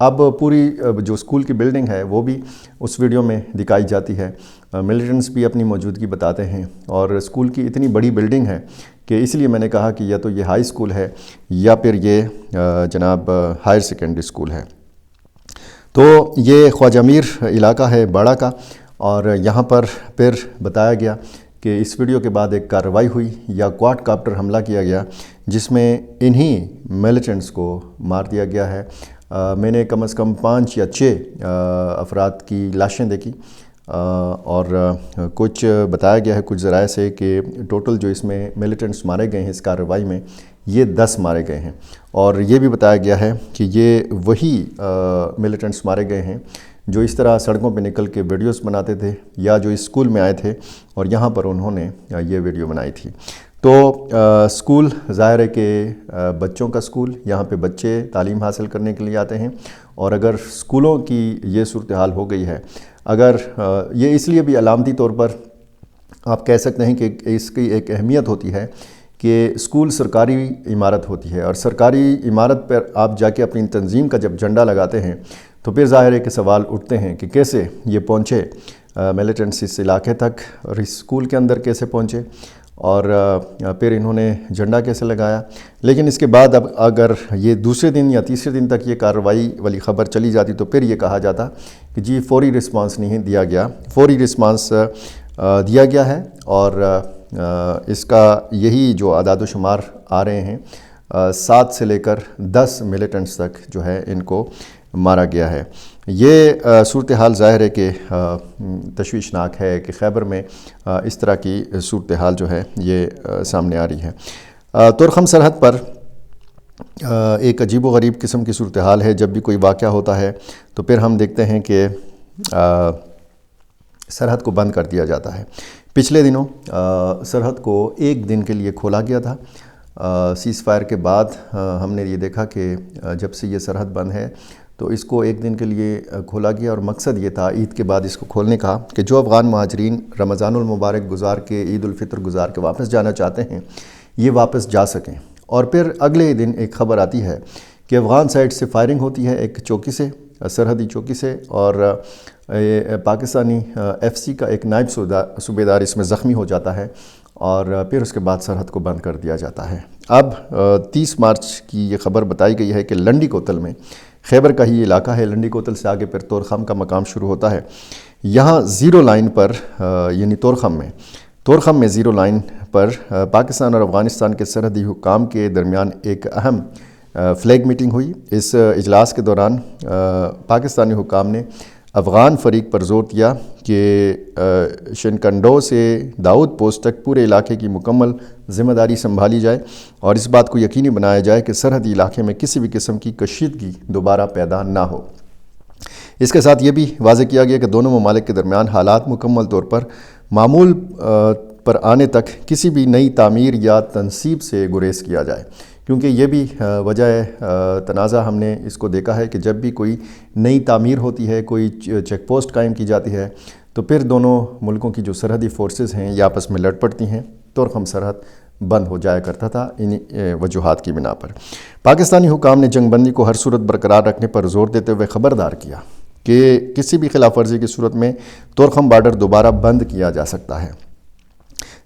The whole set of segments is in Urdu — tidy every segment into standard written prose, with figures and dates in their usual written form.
اب پوری جو اسکول کی بلڈنگ ہے وہ بھی اس ویڈیو میں دکھائی جاتی ہے، ملیٹنٹس بھی اپنی موجودگی بتاتے ہیں، اور اسکول کی اتنی بڑی بلڈنگ ہے کہ اس لیے میں نے کہا کہ یا تو یہ ہائی اسکول ہے یا پھر یہ جناب ہائر سیکنڈری اسکول ہے۔ تو یہ خواجہ میر علاقہ ہے باڑہ کا، اور یہاں پر پھر بتایا گیا کہ اس ویڈیو کے بعد ایک کارروائی ہوئی یا کوارڈ کاپٹر حملہ کیا گیا جس میں انہی ملیٹنٹس کو مار دیا گیا ہے۔ میں نے کم از کم 5 یا 6 افراد کی لاشیں دیکھی، اور کچھ بتایا گیا ہے کچھ ذرائع سے کہ ٹوٹل جو اس میں ملیٹنٹس مارے گئے ہیں اس کارروائی میں یہ 10 مارے گئے ہیں، اور یہ بھی بتایا گیا ہے کہ یہ وہی ملیٹنٹس مارے گئے ہیں جو اس طرح سڑکوں پہ نکل کے ویڈیوز بناتے تھے یا جو اس اسکول میں آئے تھے اور یہاں پر انہوں نے یہ ویڈیو بنائی تھی۔ تو اسکول ظاہر ہے کہ بچوں کا اسکول، یہاں پہ بچے تعلیم حاصل کرنے کے لیے آتے ہیں، اور اگر اسکولوں کی یہ صورتحال ہو گئی ہے، اگر یہ اس لیے بھی علامتی طور پر آپ کہہ سکتے ہیں کہ اس کی ایک اہمیت ہوتی ہے کہ اسکول سرکاری عمارت ہوتی ہے، اور سرکاری عمارت پر آپ جا کے اپنی تنظیم کا جب جھنڈا لگاتے ہیں تو پھر ظاہر ہے کہ سوال اٹھتے ہیں کہ کیسے یہ پہنچے ملیٹنٹس اس علاقے تک، اور اس اسکول کے اندر کیسے پہنچے، اور پھر انہوں نے جھنڈا کیسے لگایا۔ لیکن اس کے بعد اب اگر یہ دوسرے دن یا تیسرے دن تک یہ کارروائی والی خبر چلی جاتی تو پھر یہ کہا جاتا کہ جی فوری رسپانس نہیں دیا گیا۔ فوری رسپانس دیا گیا ہے، اور اس کا یہی جو اعداد و شمار آ رہے ہیں 7 سے لے کر 10 ملیٹنٹس تک جو ہے ان کو مارا گیا ہے۔ یہ صورتحال ظاہر ہے کہ تشویشناک ہے کہ خیبر میں اس طرح کی صورتحال جو ہے یہ سامنے آ رہی ہے۔ تورخم سرحد پر ایک عجیب و غریب قسم کی صورتحال ہے۔ جب بھی کوئی واقعہ ہوتا ہے تو پھر ہم دیکھتے ہیں کہ سرحد کو بند کر دیا جاتا ہے۔ پچھلے دنوں سرحد کو 1 دن کے لیے کھولا گیا تھا۔ سیز فائر کے بعد ہم نے یہ دیکھا کہ جب سے یہ سرحد بند ہے تو اس کو 1 دن کے لیے کھولا گیا، اور مقصد یہ تھا عید کے بعد اس کو کھولنے کا کہ جو افغان مہاجرین رمضان المبارک گزار کے، عید الفطر گزار کے واپس جانا چاہتے ہیں یہ واپس جا سکیں۔ اور پھر اگلے دن ایک خبر آتی ہے کہ افغان سائڈ سے فائرنگ ہوتی ہے ایک چوکی سے، سرحدی چوکی سے، اور پاکستانی ایف سی کا ایک نائب صوبیدار اس میں زخمی ہو جاتا ہے، اور پھر اس کے بعد سرحد کو بند کر دیا جاتا ہے۔ اب 30 مارچ کی یہ خبر بتائی گئی ہے کہ لنڈی کوتل میں، خیبر کا ہی علاقہ ہے، لنڈی کوتل سے آگے پھر تورخم کا مقام شروع ہوتا ہے، یہاں زیرو لائن پر یعنی تورخم میں زیرو لائن پر پاکستان اور افغانستان کے سرحدی حکام کے درمیان ایک اہم فلیگ میٹنگ ہوئی۔ اس اجلاس کے دوران پاکستانی حکام نے افغان فریق پر زور دیا کہ شنکنڈو سے داؤد پوسٹ تک پورے علاقے کی مکمل ذمہ داری سنبھالی جائے، اور اس بات کو یقینی بنایا جائے کہ سرحدی علاقے میں کسی بھی قسم کی کشیدگی دوبارہ پیدا نہ ہو۔ اس کے ساتھ یہ بھی واضح کیا گیا کہ دونوں ممالک کے درمیان حالات مکمل طور پر معمول پر آنے تک کسی بھی نئی تعمیر یا تنصیب سے گریز کیا جائے، کیونکہ یہ بھی وجہ تنازع ہم نے اس کو دیکھا ہے کہ جب بھی کوئی نئی تعمیر ہوتی ہے، کوئی چیک پوسٹ قائم کی جاتی ہے تو پھر دونوں ملکوں کی جو سرحدی فورسز ہیں یہ آپس میں لڑ پڑتی ہیں۔ تورخم سرحد بند ہو جایا کرتا تھا ان وجوہات کی بنا پر۔ پاکستانی حکام نے جنگ بندی کو ہر صورت برقرار رکھنے پر زور دیتے ہوئے خبردار کیا کہ کسی بھی خلاف ورزی کی صورت میں تورخم بارڈر دوبارہ بند کیا جا سکتا ہے۔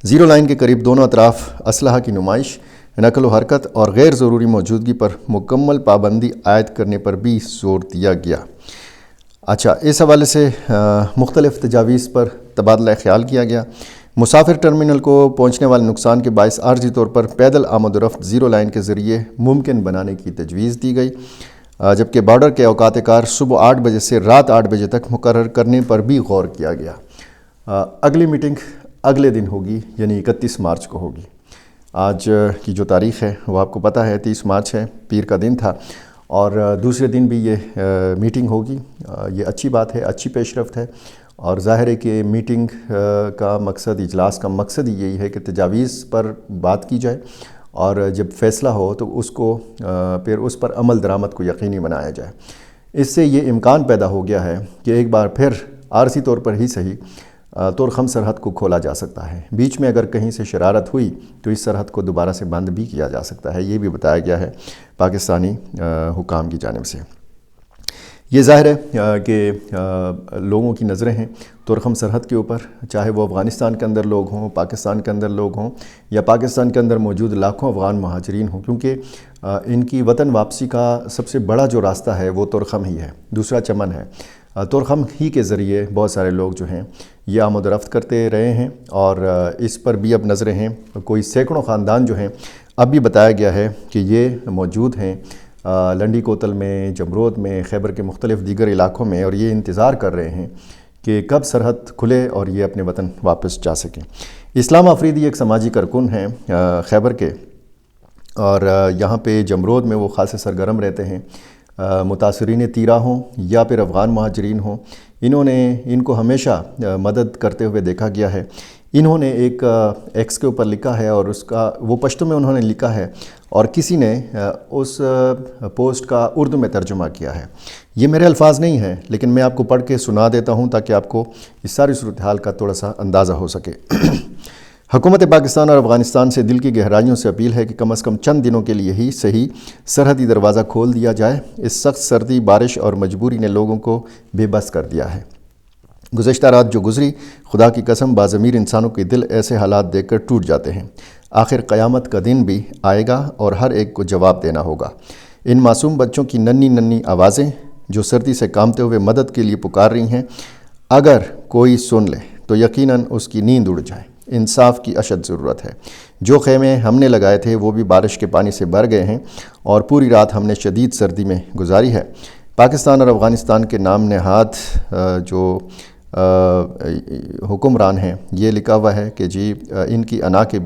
زیرو لائن کے قریب دونوں اطراف اسلحہ کی نمائش، نقل و حرکت اور غیر ضروری موجودگی پر مکمل پابندی عائد کرنے پر بھی زور دیا گیا۔ اچھا، اس حوالے سے مختلف تجاویز پر تبادلہ خیال کیا گیا۔ مسافر ٹرمینل کو پہنچنے والے نقصان کے باعث عارضی طور پر پیدل آمد و رفت زیرو لائن کے ذریعے ممکن بنانے کی تجویز دی گئی، جبکہ بارڈر کے اوقات کار صبح 8 بجے سے رات 8 بجے تک مقرر کرنے پر بھی غور کیا گیا۔ اگلی میٹنگ اگلے دن ہوگی، یعنی 31 مارچ کو ہوگی۔ آج کی جو تاریخ ہے وہ آپ کو پتہ ہے 30 مارچ ہے، پیر کا دن تھا، اور دوسرے دن بھی یہ میٹنگ ہوگی۔ یہ اچھی بات ہے، اچھی پیش رفت ہے، اور ظاہر ہے کہ میٹنگ کا مقصد، اجلاس کا مقصد یہی ہے کہ تجاویز پر بات کی جائے، اور جب فیصلہ ہو تو اس کو پھر اس پر عمل درآمد کو یقینی بنایا جائے۔ اس سے یہ امکان پیدا ہو گیا ہے کہ ایک بار پھر عارضی طور پر ہی صحیح تورخم سرحد کو کھولا جا سکتا ہے۔ بیچ میں اگر کہیں سے شرارت ہوئی تو اس سرحد کو دوبارہ سے بند بھی کیا جا سکتا ہے، یہ بھی بتایا گیا ہے پاکستانی حکام کی جانب سے۔ یہ ظاہر ہے کہ لوگوں کی نظریں ہیں تورخم سرحد کے اوپر، چاہے وہ افغانستان کے اندر لوگ ہوں، پاکستان کے اندر لوگ ہوں، یا پاکستان کے اندر موجود لاکھوں افغان مہاجرین ہوں، کیونکہ ان کی وطن واپسی کا سب سے بڑا جو راستہ ہے وہ تورخم ہی ہے، دوسرا چمن ہے۔ تورخم ہی کے ذریعے بہت سارے لوگ جو ہیں یہ آمد و رفت کرتے رہے ہیں، اور اس پر بھی اب نظریں ہیں۔ کوئی سینکڑوں خاندان جو ہیں اب بھی بتایا گیا ہے کہ یہ موجود ہیں لنڈی کوتل میں، جمرود میں، خیبر کے مختلف دیگر علاقوں میں، اور یہ انتظار کر رہے ہیں کہ کب سرحد کھلے اور یہ اپنے وطن واپس جا سکیں۔ اسلام آفریدی ایک سماجی کارکن ہیں خیبر کے، اور یہاں پہ جمرود میں وہ خاصے سرگرم رہتے ہیں۔ متاثرین تیرہ ہوں یا پھر افغان مہاجرین ہوں، ان کو ہمیشہ مدد کرتے ہوئے دیکھا گیا ہے۔ انہوں نے ایک ایکس کے اوپر لکھا ہے، اور اس کا وہ پشتو میں انہوں نے لکھا ہے، اور کسی نے اس پوسٹ کا اردو میں ترجمہ کیا ہے۔ یہ میرے الفاظ نہیں ہیں، لیکن میں آپ کو پڑھ کے سنا دیتا ہوں تاکہ آپ کو اس ساری صورتحال کا تھوڑا سا اندازہ ہو سکے۔ حکومت پاکستان اور افغانستان سے دل کی گہرائیوں سے اپیل ہے کہ کم از کم چند دنوں کے لیے ہی صحیح سرحدی دروازہ کھول دیا جائے۔ اس سخت سردی، بارش اور مجبوری نے لوگوں کو بے بس کر دیا ہے۔ گزشتہ رات جو گزری، خدا کی قسم باضمیر انسانوں کے دل ایسے حالات دیکھ کر ٹوٹ جاتے ہیں۔ آخر قیامت کا دن بھی آئے گا اور ہر ایک کو جواب دینا ہوگا۔ ان معصوم بچوں کی ننھی ننھی آوازیں جو سردی سے کانپتے ہوئے مدد کے لیے پکار رہی ہیں، اگر کوئی سن لے تو یقیناً اس کی نیند اڑ جائے۔ انصاف کی اشد ضرورت ہے۔ جو خیمے ہم نے لگائے تھے وہ بھی بارش کے پانی سے بھر گئے ہیں، اور پوری رات ہم نے شدید سردی میں گزاری ہے۔ پاکستان اور افغانستان کے نام نہاد جو حکمران ہیں، یہ لکھا ہوا ہے کہ جی ان کی انا کے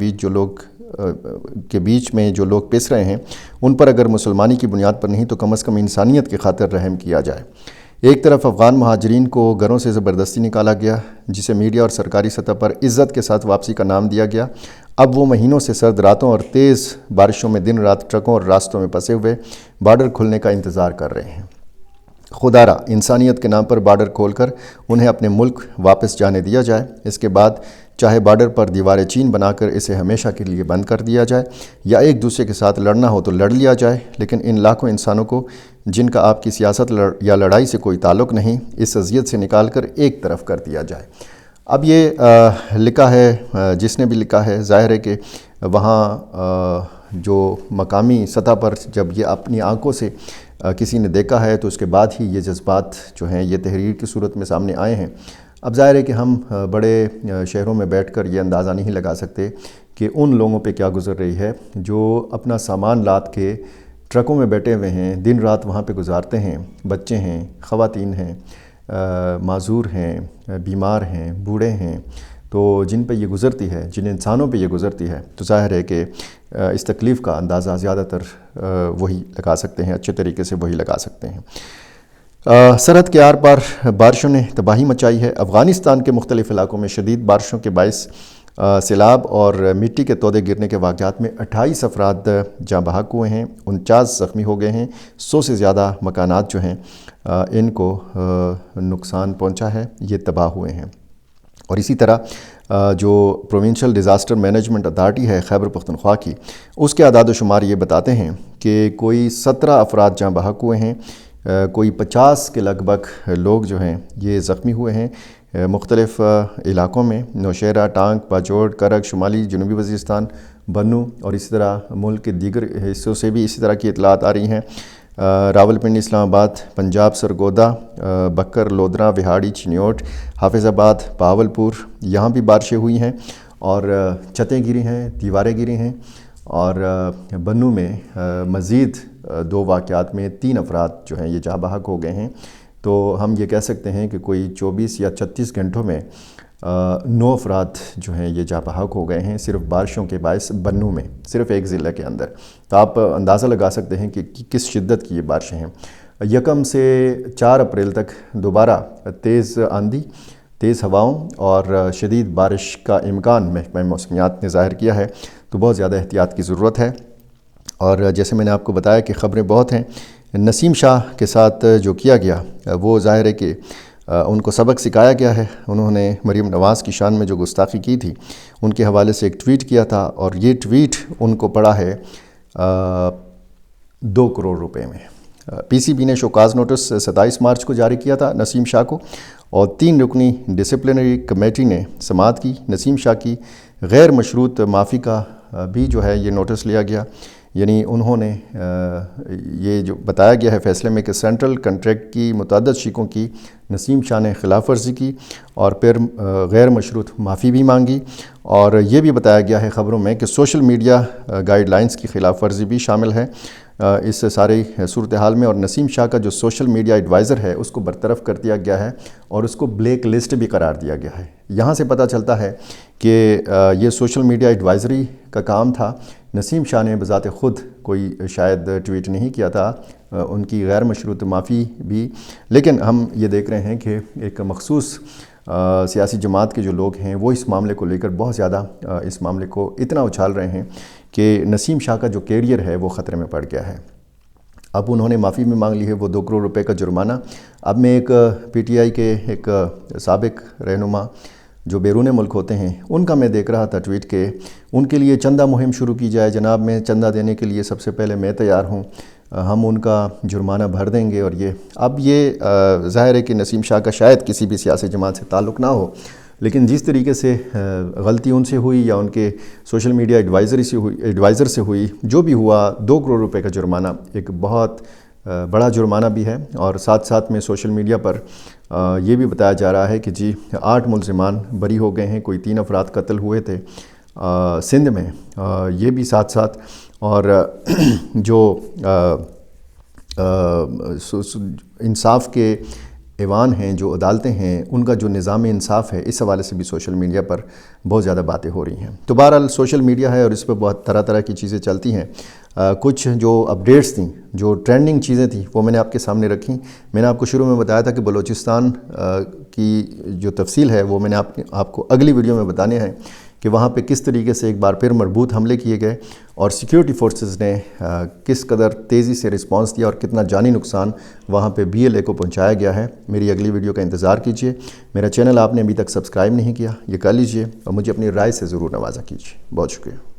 بیچ میں جو لوگ پس رہے ہیں، ان پر اگر مسلمانی کی بنیاد پر نہیں تو کم از کم انسانیت کی خاطر رحم کیا جائے۔ ایک طرف افغان مہاجرین کو گھروں سے زبردستی نکالا گیا، جسے میڈیا اور سرکاری سطح پر عزت کے ساتھ واپسی کا نام دیا گیا۔ اب وہ مہینوں سے سرد راتوں اور تیز بارشوں میں دن رات ٹرکوں اور راستوں میں پھنسے ہوئے بارڈر کھلنے کا انتظار کر رہے ہیں۔ خدا را انسانیت کے نام پر بارڈر کھول کر انہیں اپنے ملک واپس جانے دیا جائے۔ اس کے بعد چاہے بارڈر پر دیوار چین بنا کر اسے ہمیشہ کے لیے بند کر دیا جائے، یا ایک دوسرے کے ساتھ لڑنا ہو تو لڑ لیا جائے، لیکن ان لاکھوں انسانوں کو جن کا آپ کی سیاست یا لڑائی سے کوئی تعلق نہیں، اس اذیت سے نکال کر ایک طرف کر دیا جائے۔ اب یہ لکھا ہے، جس نے بھی لکھا ہے، ظاہر ہے کہ وہاں جو مقامی سطح پر جب یہ اپنی آنکھوں سے کسی نے دیکھا ہے تو اس کے بعد ہی یہ جذبات جو ہیں یہ تحریر کی صورت میں سامنے آئے ہیں۔ اب ظاہر ہے کہ ہم بڑے شہروں میں بیٹھ کر یہ اندازہ نہیں لگا سکتے کہ ان لوگوں پہ کیا گزر رہی ہے جو اپنا سامان لاد کے ٹرکوں میں بیٹھے ہوئے ہیں، دن رات وہاں پہ گزارتے ہیں۔ بچے ہیں، خواتین ہیں، معذور ہیں، بیمار ہیں، بوڑھے ہیں، تو جن پہ یہ گزرتی ہے، جن انسانوں پہ یہ گزرتی ہے، تو ظاہر ہے کہ اس تکلیف کا اندازہ زیادہ تر وہی لگا سکتے ہیں، اچھے طریقے سے وہی لگا سکتے ہیں۔ سرحد کے آر پار بارشوں نے تباہی مچائی ہے۔ افغانستان کے مختلف علاقوں میں شدید بارشوں کے باعث سیلاب اور مٹی کے تودے گرنے کے واقعات میں 28 افراد جاں بحق ہوئے ہیں، 49 زخمی ہو گئے ہیں، 100 سے زیادہ مکانات جو ہیں ان کو نقصان پہنچا ہے، یہ تباہ ہوئے ہیں۔ اور اسی طرح جو پروونشل ڈیزاسٹر مینجمنٹ اتھارٹی ہے خیبر پختونخوا کی، اس کے اعداد و شمار یہ بتاتے ہیں کہ کوئی 17 افراد جاں بحق ہوئے ہیں، کوئی 50 کے لگ بھگ لوگ جو ہیں یہ زخمی ہوئے ہیں مختلف علاقوں میں، نوشہرہ، ٹانک، باجوڑ، کرک، شمالی جنوبی وزیرستان، بنو، اور اسی طرح ملک کے دیگر حصوں سے بھی اسی طرح کی اطلاعات آ رہی ہیں۔ راولپنڈی، اسلام آباد، پنجاب، سرگودا، بکر، لودھرا، وہاڑی، چنیوٹ، حافظ آباد، بہاولپور، یہاں بھی بارشیں ہوئی ہیں اور چھتیں گری ہیں، دیواریں گری ہیں، اور بنو میں مزید 2 واقعات میں 3 افراد جو ہیں یہ جاں بحق ہو گئے ہیں۔ تو ہم یہ کہہ سکتے ہیں کہ کوئی 24 یا 36 گھنٹوں میں 9 افراد جو ہیں یہ جاں بحق ہو گئے ہیں، صرف بارشوں کے باعث بنو میں، صرف ایک ضلع کے اندر۔ تو آپ اندازہ لگا سکتے ہیں کہ کس شدت کی یہ بارشیں ہیں۔ 1 سے 4 اپریل تک دوبارہ تیز آندھی، تیز ہواؤں اور شدید بارش کا امکان محکمہ موسمیات نے ظاہر کیا ہے، تو بہت زیادہ احتیاط کی ضرورت ہے۔ اور جیسے میں نے آپ کو بتایا کہ خبریں بہت ہیں۔ نسیم شاہ کے ساتھ جو کیا گیا وہ ظاہر ہے کہ ان کو سبق سکھایا گیا ہے۔ انہوں نے مریم نواز کی شان میں جو گستاخی کی تھی، ان کے حوالے سے ایک ٹویٹ کیا تھا، اور یہ ٹویٹ ان کو پڑا ہے 2 کروڑ روپے میں۔ پی سی بی نے شوکاز نوٹس 27 مارچ کو جاری کیا تھا نسیم شاہ کو، اور 3 رکنی ڈسپلنری کمیٹی نے سماعت کی۔ نسیم شاہ کی غیر مشروط معافی کا بھی جو ہے یہ نوٹس لیا گیا، یعنی انہوں نے یہ جو بتایا گیا ہے فیصلے میں کہ سینٹرل کنٹریکٹ کی متعدد شقوں کی نسیم شاہ نے خلاف ورزی کی اور پھر غیر مشروط معافی بھی مانگی، اور یہ بھی بتایا گیا ہے خبروں میں کہ سوشل میڈیا گائیڈ لائنز کی خلاف ورزی بھی شامل ہے اس ساری صورتحال میں، اور نسیم شاہ کا جو سوشل میڈیا ایڈوائزر ہے اس کو برطرف کر دیا گیا ہے اور اس کو بلیک لسٹ بھی قرار دیا گیا ہے۔ یہاں سے پتہ چلتا ہے کہ یہ سوشل میڈیا ایڈوائزری کا کام تھا، نسیم شاہ نے بذات خود کوئی شاید ٹویٹ نہیں کیا تھا، ان کی غیر مشروط معافی بھی، لیکن ہم یہ دیکھ رہے ہیں کہ ایک مخصوص سیاسی جماعت کے جو لوگ ہیں وہ اس معاملے کو لے کر بہت زیادہ اس معاملے کو اتنا اچھال رہے ہیں کہ نسیم شاہ کا جو کیریئر ہے وہ خطرے میں پڑ گیا ہے۔ اب انہوں نے معافی بھی مانگ لی ہے، وہ 2 کروڑ روپے کا جرمانہ۔ اب میں ایک پی ٹی آئی کے ایک سابق رہنما جو بیرون ملک ہوتے ہیں ان کا میں دیکھ رہا تھا ٹویٹ کہ ان کے لیے چندہ مہم شروع کی جائے، جناب میں چندہ دینے کے لیے سب سے پہلے میں تیار ہوں، ہم ان کا جرمانہ بھر دیں گے۔ اور یہ ظاہر ہے کہ نسیم شاہ کا شاید کسی بھی سیاسی جماعت سے تعلق نہ ہو، لیکن جس طریقے سے غلطی ان سے ہوئی یا ان کے سوشل میڈیا ایڈوائزر سے ہوئی، جو بھی ہوا 2 کروڑ روپے کا جرمانہ ایک بہت بڑا جرمانہ بھی ہے، اور ساتھ ساتھ میں سوشل میڈیا پر یہ بھی بتایا جا رہا ہے کہ 8 ملزمان بری ہو گئے ہیں، کوئی 3 افراد قتل ہوئے تھے سندھ میں، یہ بھی ساتھ ساتھ، اور جو انصاف کے ایوان ہیں، جو عدالتیں ہیں، ان کا جو نظام انصاف ہے، اس حوالے سے بھی سوشل میڈیا پر بہت زیادہ باتیں ہو رہی ہیں۔ تو بہرحال سوشل میڈیا ہے اور اس پہ بہت طرح طرح کی چیزیں چلتی ہیں۔ کچھ جو اپڈیٹس تھیں، جو ٹرینڈنگ چیزیں تھیں، وہ میں نے آپ کے سامنے رکھیں۔ میں نے آپ کو شروع میں بتایا تھا کہ بلوچستان کی جو تفصیل ہے وہ میں نے آپ کو اگلی ویڈیو میں بتانے ہیں کہ وہاں پہ کس طریقے سے ایک بار پھر مربوط حملے کیے گئے اور سیکیورٹی فورسز نے کس قدر تیزی سے رسپانس دیا اور کتنا جانی نقصان وہاں پہ BLA کو پہنچایا گیا ہے۔ میری اگلی ویڈیو کا انتظار کیجئے۔ میرا چینل آپ نے ابھی تک سبسکرائب نہیں کیا، یہ کر لیجئے اور مجھے اپنی رائے سے ضرور نوازا کیجئے۔ بہت شکریہ۔